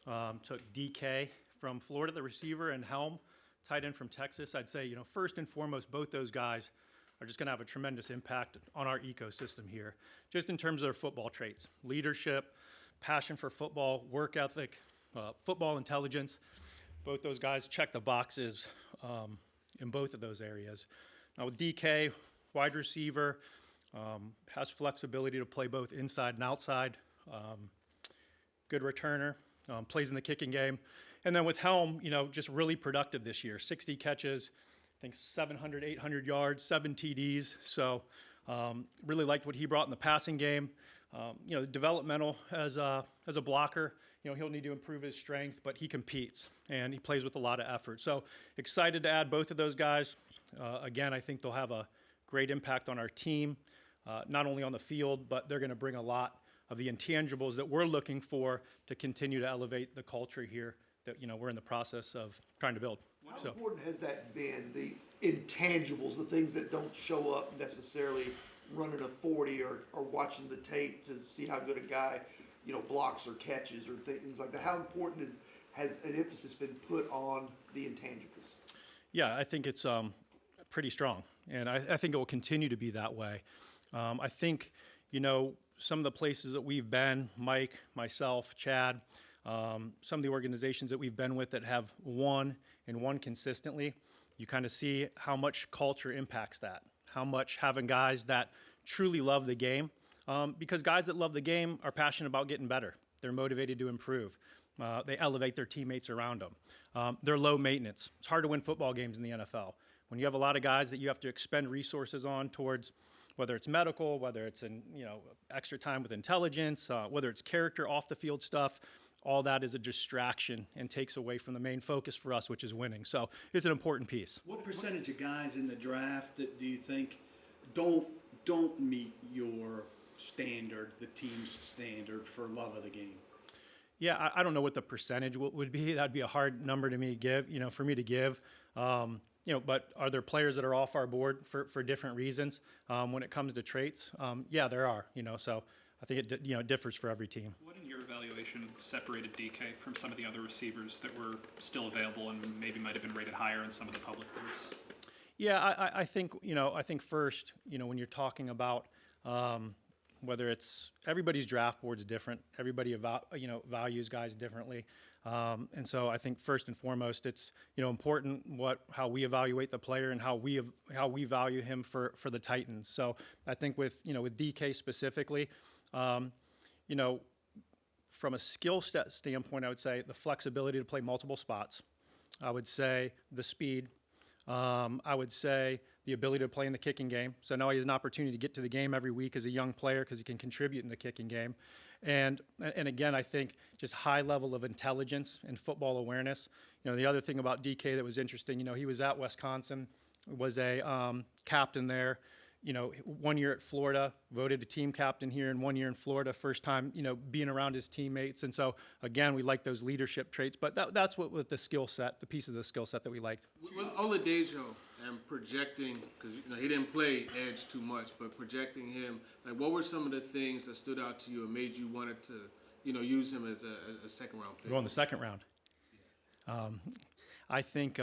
Took DK from Florida, the receiver, and Helm, tight end from Texas. I'd say, first and foremost, both those guys are just going to have a tremendous impact on our ecosystem here, just in terms of their football traits, leadership, passion for football, work ethic, football intelligence. Both those guys check the boxes in both of those areas. Now with DK, wide receiver, has flexibility to play both inside and outside, good returner, plays in the kicking game. And then with Helm, just really productive this year, 60 catches, I think 700, 800 yards, 7 TDs. So really liked what he brought in the passing game. Developmental as a blocker, he'll need to improve his strength, but he competes and he plays with a lot of effort. So excited to add both of those guys. Again, I think they'll have a great impact on our team, not only on the field, but they're going to bring a lot of the intangibles that we're looking for to continue to elevate the culture here that we're in the process of trying to build. How important has that been, the intangibles, the things that don't show up necessarily running a 40 or watching the tape to see how good a guy, blocks or catches or things like that? How important has an emphasis been put on the intangibles? Yeah, I think it's pretty strong, and I think it will continue to be that way. I think, some of the places that we've been, Mike, myself, Chad, some of the organizations that we've been with that have won and won consistently, you kind of see how much culture impacts that, how much having guys that truly love the game, because guys that love the game are passionate about getting better. They're motivated to improve. They elevate their teammates around them. They're low maintenance. It's hard to win football games in the NFL. When you have a lot of guys that you have to expend resources on towards, whether it's medical, whether it's in extra time with intelligence, whether it's character, off the field stuff, all that is a distraction and takes away from the main focus for us, which is winning. So it's an important piece. What percentage of guys in the draft that do you think don't meet your standard, the team's standard for love of the game? Yeah, I don't know what the percentage would be. That'd be a hard number to me for me to give. But are there players that are off our board for different reasons when it comes to traits? Yeah, there are. So I think it differs for every team. What in your evaluation separated DK from some of the other receivers that were still available and maybe might have been rated higher in some of the public boards? Yeah, I think first, when you're talking about whether it's everybody's draft board's different, everybody values guys differently, and so I think first and foremost it's important how we evaluate the player and how we value him for the Titans. So I think with DK specifically, from a skill set standpoint, I would say the flexibility to play multiple spots. I would say the speed. I would say the ability to play in the kicking game. So now he has an opportunity to get to the game every week as a young player because he can contribute in the kicking game. And again, I think just high level of intelligence and football awareness. The other thing about DK that was interesting, he was at Wisconsin, was a captain there. 1 year at Florida, voted a team captain here, and 1 year in Florida, first time, being around his teammates. And so, again, we like those leadership traits, but that's what with the skill set, the piece of the skill set that we liked. With Oladejo and projecting, because he didn't play edge too much, but projecting him, like what were some of the things that stood out to you and made you wanted to, use him as a second round pick? Go in the second round. Yeah. I think,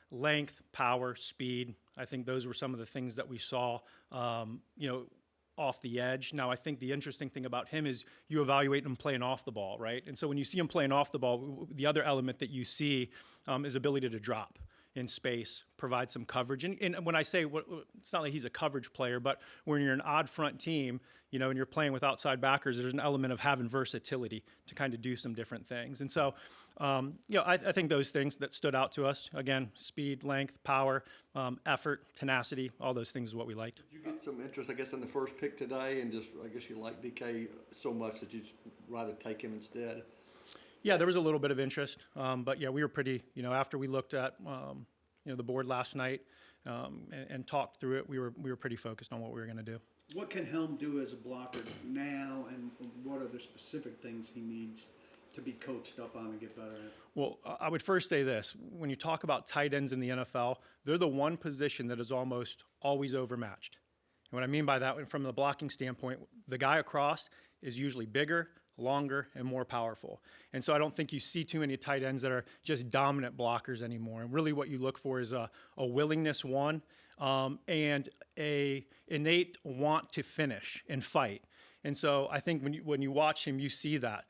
length, power, speed. I think those were some of the things that we saw, off the edge. Now, I think the interesting thing about him is you evaluate him playing off the ball, right? And so when you see him playing off the ball, the other element that you see is ability to drop in space, provide some coverage. And when I say, it's not like he's a coverage player, but when you're an odd front team, and you're playing with outside backers, there's an element of having versatility to kind of do some different things. And so, I think those things that stood out to us, again, speed, length, power, effort, tenacity, all those things is what we liked. Did you get some interest, I guess, in the first pick today, and just, I guess you like DK so much that you'd rather take him instead? Yeah, there was a little bit of interest, but yeah, we were pretty, after we looked at, the board last night and talked through it, we were pretty focused on what we were going to do. What can Helm do as a blocker now, and what are the specific things he needs to be coached up on and get better at? Well, I would first say this. When you talk about tight ends in the NFL, they're the one position that is almost always overmatched. And what I mean by that, from the blocking standpoint, the guy across is usually bigger, longer, and more powerful. And so I don't think you see too many tight ends that are just dominant blockers anymore. And really what you look for is a willingness, and a innate want to finish and fight. And so I think when you watch him, you see that.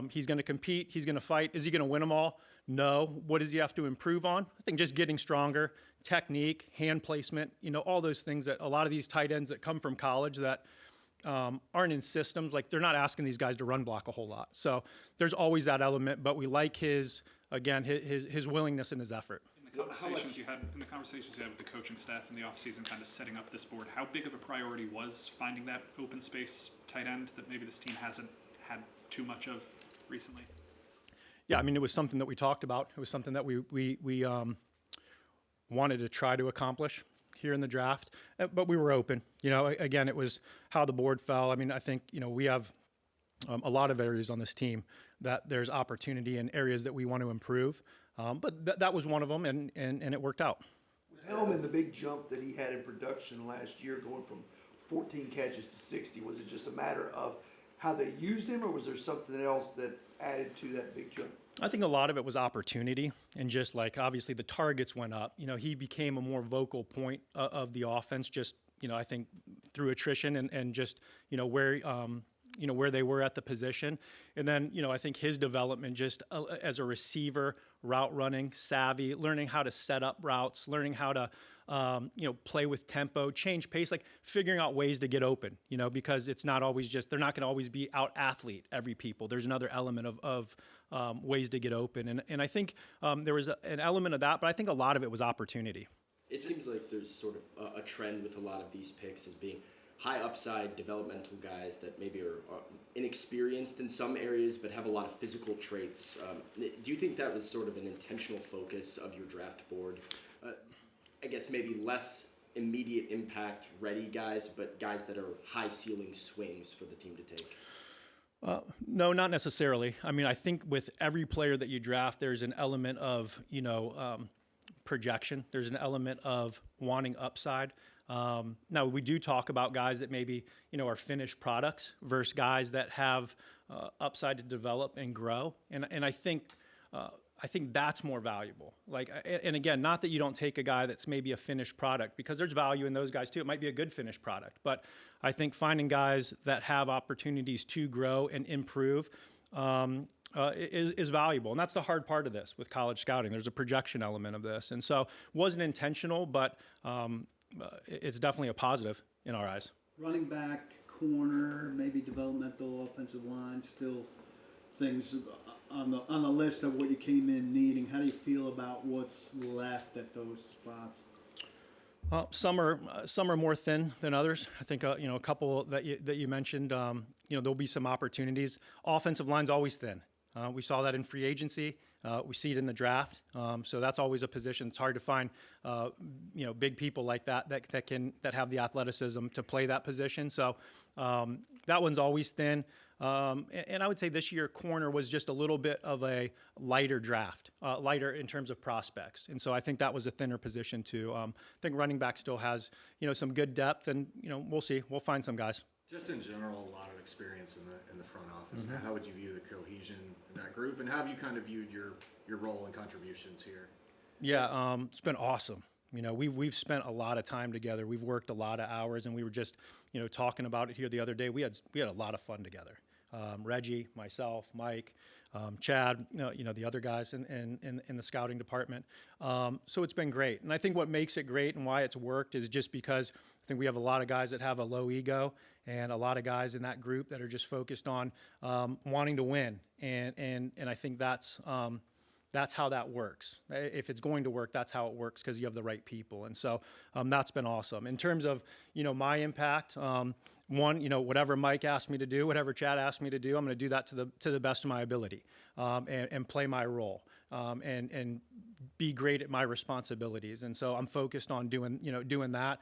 He's going to compete. He's going to fight. Is he going to win them all? No. What does he have to improve on? I think just getting stronger, technique, hand placement, all those things that a lot of these tight ends that come from college that aren't in systems, like they're not asking these guys to run block a whole lot. So there's always that element, but we like his willingness and his effort. In the conversations you had with the coaching staff in the offseason, kind of setting up this board, how big of a priority was finding that open space tight end that maybe this team hasn't had too much of recently? Yeah, I mean, it was something that we talked about. It was something that we wanted to try to accomplish here in the draft, but we were open. Again, it was how the board fell. I mean, I think, we have a lot of areas on this team that there's opportunity in areas that we want to improve, but that was one of them, and it worked out. With Hellman, the big jump that he had in production last year, going from 14 catches to 60, was it just a matter of how they used him, or was there something else that added to that big jump? I think a lot of it was opportunity, and just like obviously the targets went up. He became a more vocal point of the offense. Just I think through attrition and just where they were at the position, and then I think his development just as a receiver, route running savvy, learning how to set up routes, learning how to play with tempo, change pace, like figuring out ways to get open, because it's not always they're not going to always be out athlete every people. There's another element of ways to get open. And I think there was an element of that, but I think a lot of it was opportunity. It seems like there's sort of a trend with a lot of these picks as being high upside developmental guys that maybe are inexperienced in some areas but have a lot of physical traits. Do you think that was sort of an intentional focus of your draft board? I guess maybe less immediate impact ready guys, but guys that are high ceiling swings for the team to take. No, not necessarily. I mean, I think with every player that you draft, there's an element of, projection. There's an element of wanting upside. Now, we do talk about guys that maybe, are finished products versus guys that have upside to develop and grow. And I think that's more valuable. And again, not that you don't take a guy that's maybe a finished product, because there's value in those guys too. It might be a good finished product, but I think finding guys that have opportunities to grow and improve is valuable. And that's the hard part of this with college scouting. There's a projection element of this. And so it wasn't intentional, but it's definitely a positive in our eyes. Running back, corner, maybe developmental offensive line, still things on the list of what you came in needing. How do you feel about what's left at those spots? Some are more thin than others. I think a couple that you mentioned. There'll be some opportunities. Offensive line's always thin. We saw that in free agency. We see it in the draft. So that's always a position. It's hard to find big people like that have the athleticism to play that position. So that one's always thin. And I would say this year, corner was just a little bit of a lighter draft, lighter in terms of prospects. And so I think that was a thinner position too. I think running back still has, some good depth, and, we'll see. We'll find some guys. Just in general, a lot of experience in the front office. Mm-hmm. How would you view the cohesion in that group, and how have you kind of viewed your role and contributions here? Yeah, it's been awesome. We've spent a lot of time together. We've worked a lot of hours, and we were just, talking about it here the other day. We had a lot of fun together. Reggie, myself, Mike, Chad, the other guys in the scouting department. So it's been great. And I think what makes it great and why it's worked is just because I think we have a lot of guys that have a low ego, and a lot of guys in that group that are just focused on wanting to win. And I think that's how that works. If it's going to work, that's how it works, because you have the right people. And so that's been awesome. In terms of, my impact, whatever Mike asked me to do, whatever Chad asked me to do, I'm going to do that to the best of my ability, and play my role, and be great at my responsibilities. And so I'm focused on doing that.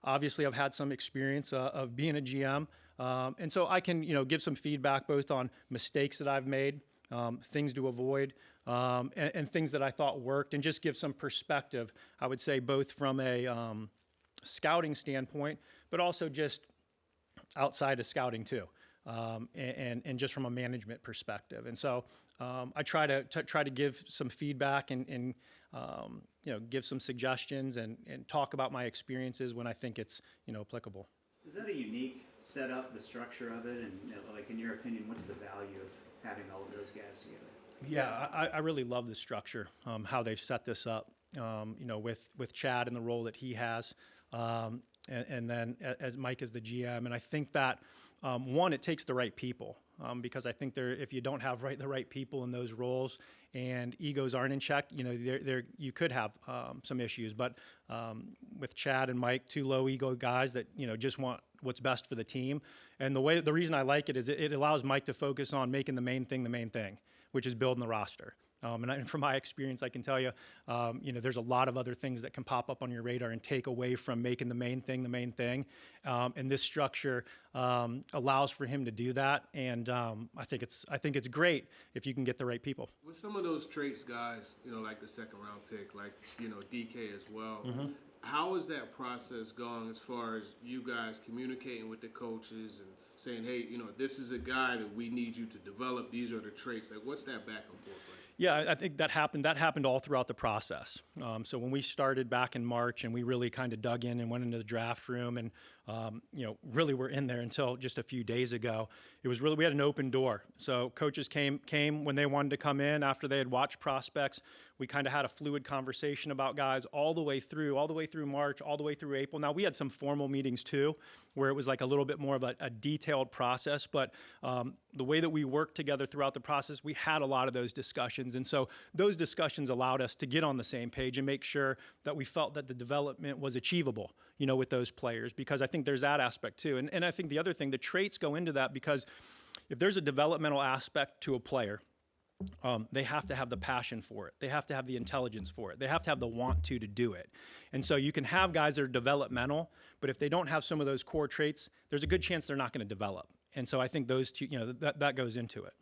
Obviously, I've had some experience of being a GM, and so I can, give some feedback both on mistakes that I've made, things to avoid, and things that I thought worked, and just give some perspective, I would say, both from a scouting standpoint, but also just outside of scouting too. and just from a management perspective. And so I try to give some feedback and give some suggestions and talk about my experiences when I think it's applicable. Is that a unique setup, the structure of it, and like in your opinion, what's the value of having all of those guys together? Yeah, I really love the structure, how they've set this up, with Chad and the role that he has, and then as Mike as the GM. And I think that, one, it takes the right people, because I think if you don't have the right people in those roles and egos aren't in check, you could have some issues. But with Chad and Mike, two low ego guys that just want what's best for the team, and the reason I like it is it allows Mike to focus on making the main thing, which is building the roster. And from my experience, I can tell you, there's a lot of other things that can pop up on your radar and take away from making the main thing. And this structure allows for him to do that. And I think it's great if you can get the right people. With some of those traits, guys, like the second round pick, like, DK as well, how is that process going as far as you guys communicating with the coaches and saying, hey, this is a guy that we need you to develop, these are the traits? Like, what's that back and forth like? Yeah, I think that happened all throughout the process. So when we started back in March and we really kind of dug in and went into the draft room and, really were in there until just a few days ago, we had an open door. So coaches came when they wanted to come in after they had watched prospects. We kind of had a fluid conversation about guys all the way through March, all the way through April. Now we had some formal meetings too, where it was like a little bit more of a detailed process, but the way that we worked together throughout the process, we had a lot of those discussions. And so those discussions allowed us to get on the same page and make sure that we felt that the development was achievable, with those players, because I think there's that aspect too. And I think the other thing, the traits go into that, because if there's a developmental aspect to a player, they have to have the passion for it. They have to have the intelligence for it. They have to have the want to do it. And so you can have guys that are developmental, but if they don't have some of those core traits, there's a good chance they're not going to develop. And so I think those two, that goes into it.